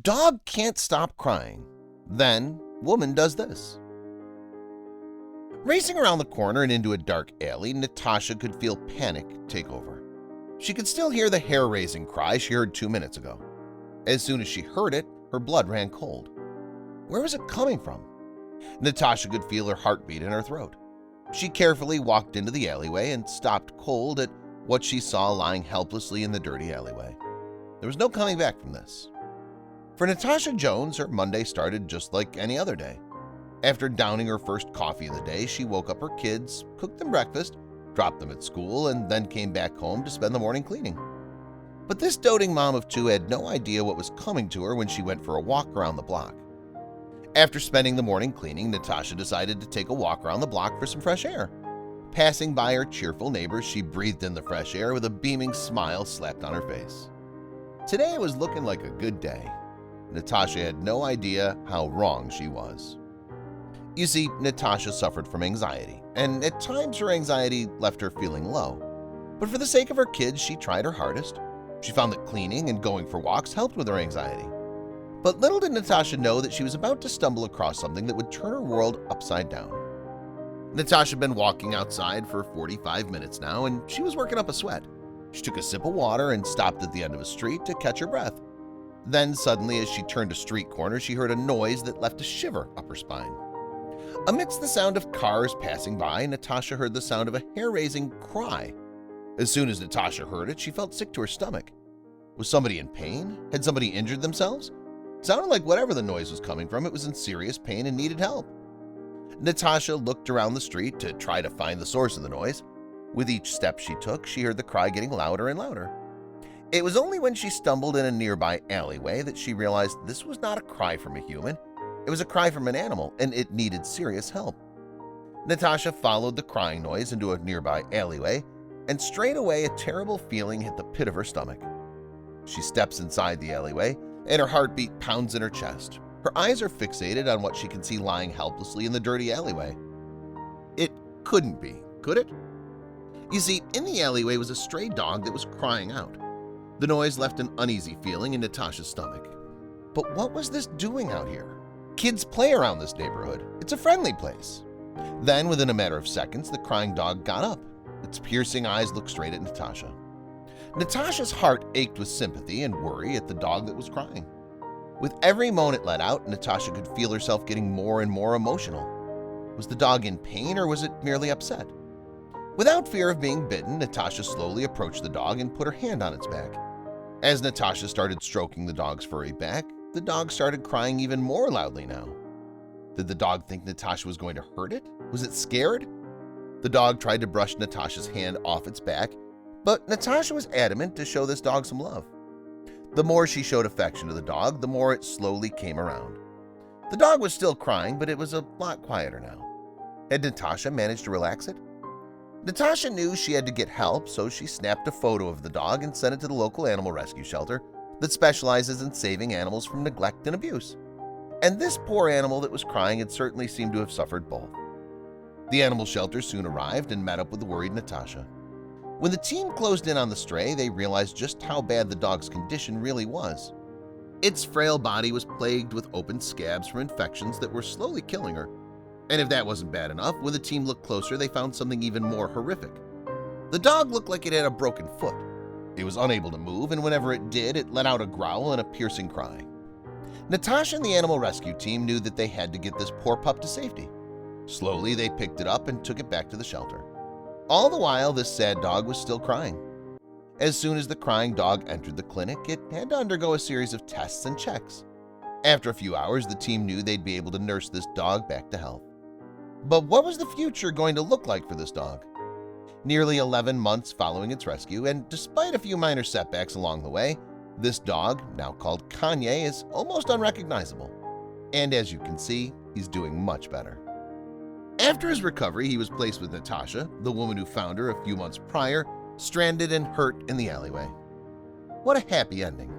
Dog can't stop crying. Then woman does this. Racing around the corner and into a dark alley, Natasha could feel panic take over. She could still hear the hair-raising cry she heard 2 minutes ago. As soon as she heard it, her blood ran cold. Where was it coming from? Natasha could feel her heartbeat in her throat. She carefully walked into the alleyway and stopped cold at what she saw lying helplessly in the dirty alleyway. There was no coming back from this. For Natasha Jones, her Monday started just like any other day. After downing her first coffee of the day, she woke up her kids, cooked them breakfast, dropped them at school, and then came back home to spend the morning cleaning. But this doting mom of two had no idea what was coming to her when she went for a walk around the block. After spending the morning cleaning, Natasha decided to take a walk around the block for some fresh air. Passing by her cheerful neighbors, she breathed in the fresh air with a beaming smile slapped on her face. Today was looking like a good day. Natasha had no idea how wrong she was. You see, Natasha suffered from anxiety, and at times her anxiety left her feeling low. But for the sake of her kids, she tried her hardest. She found that cleaning and going for walks helped with her anxiety. But little did Natasha know that she was about to stumble across something that would turn her world upside down. Natasha had been walking outside for 45 minutes now, and she was working up a sweat. She took a sip of water and stopped at the end of a street to catch her breath. Then suddenly, as she turned a street corner, she heard a noise that left a shiver up her spine. Amidst the sound of cars passing by, Natasha heard the sound of a hair-raising cry. As soon as Natasha heard it, she felt sick to her stomach. Was somebody in pain? Had somebody injured themselves? It sounded like whatever the noise was coming from, it was in serious pain and needed help. Natasha looked around the street to try to find the source of the noise. With each step she took, she heard the cry getting louder and louder. It was only when she stumbled in a nearby alleyway that she realized this was not a cry from a human. It was a cry from an animal, and it needed serious help. Natasha followed the crying noise into a nearby alleyway, and straight away a terrible feeling hit the pit of her stomach. She steps inside the alleyway, and her heartbeat pounds in her chest. Her eyes are fixated on what she can see lying helplessly in the dirty alleyway. It couldn't be, could it? You see, in the alleyway was a stray dog that was crying out. The noise left an uneasy feeling in Natasha's stomach. But what was this doing out here? Kids play around this neighborhood. It's a friendly place. Then, within a matter of seconds, the crying dog got up. Its piercing eyes looked straight at Natasha. Natasha's heart ached with sympathy and worry at the dog that was crying. With every moan it let out, Natasha could feel herself getting more and more emotional. Was the dog in pain or was it merely upset? Without fear of being bitten, Natasha slowly approached the dog and put her hand on its back. As Natasha started stroking the dog's furry back, the dog started crying even more loudly now. Did the dog think Natasha was going to hurt it? Was it scared? The dog tried to brush Natasha's hand off its back, but Natasha was adamant to show this dog some love. The more she showed affection to the dog, the more it slowly came around. The dog was still crying, but it was a lot quieter now. Had Natasha managed to relax it? Natasha knew she had to get help, so she snapped a photo of the dog and sent it to the local animal rescue shelter that specializes in saving animals from neglect and abuse. And this poor animal that was crying had certainly seemed to have suffered both. The animal shelter soon arrived and met up with the worried Natasha. When the team closed in on the stray, they realized just how bad the dog's condition really was. Its frail body was plagued with open scabs from infections that were slowly killing her. And if that wasn't bad enough, when the team looked closer, they found something even more horrific. The dog looked like it had a broken foot. It was unable to move, and whenever it did, it let out a growl and a piercing cry. Natasha and the animal rescue team knew that they had to get this poor pup to safety. Slowly, they picked it up and took it back to the shelter. All the while, this sad dog was still crying. As soon as the crying dog entered the clinic, it had to undergo a series of tests and checks. After a few hours, the team knew they'd be able to nurse this dog back to health. But what was the future going to look like for this dog? Nearly 11 months following its rescue, and despite a few minor setbacks along the way, this dog, now called Kanye, is almost unrecognizable. And as you can see, he's doing much better. After his recovery, he was placed with Natasha, the woman who found her a few months prior, stranded and hurt in the alleyway. What a happy ending.